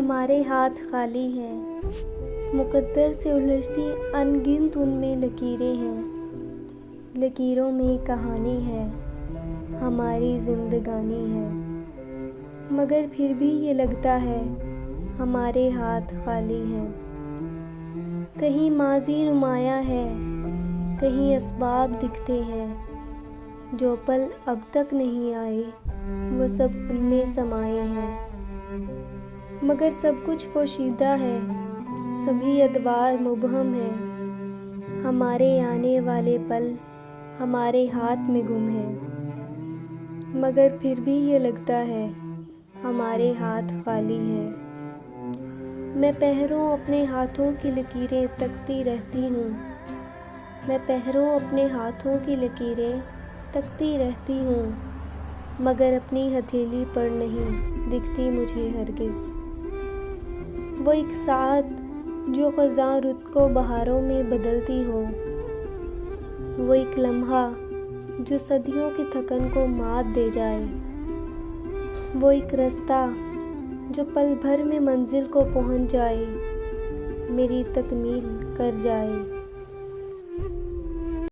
ہمارے ہاتھ خالی ہیں، مقدر سے الجھتی ان گنت ان میں لکیریں ہیں، لکیروں میں کہانی ہے، ہماری زندگانی ہے، مگر پھر بھی یہ لگتا ہے ہمارے ہاتھ خالی ہیں۔ کہیں ماضی نمایاں ہے، کہیں اسباب دکھتے ہیں، جو پل اب تک نہیں آئے وہ سب ان میں سمائے ہیں، مگر سب کچھ پوشیدہ ہے، سبھی ادوار مبہم ہیں، ہمارے آنے والے پل ہمارے ہاتھ میں گم ہیں، مگر پھر بھی یہ لگتا ہے ہمارے ہاتھ خالی ہیں۔ میں پہروں اپنے ہاتھوں کی لکیریں تکتی رہتی ہوں، میں پہروں اپنے ہاتھوں کی لکیریں تکتی رہتی ہوں، مگر اپنی ہتھیلی پر نہیں دکھتی مجھے ہرگز۔ وہ ایک ساعت جو خزاں رت کو بہاروں میں بدلتی ہو، وہ ایک لمحہ جو صدیوں کی تھکن کو مات دے جائے، وہ ایک رستہ جو پل بھر میں منزل کو پہنچ جائے، میری تکمیل کر جائے۔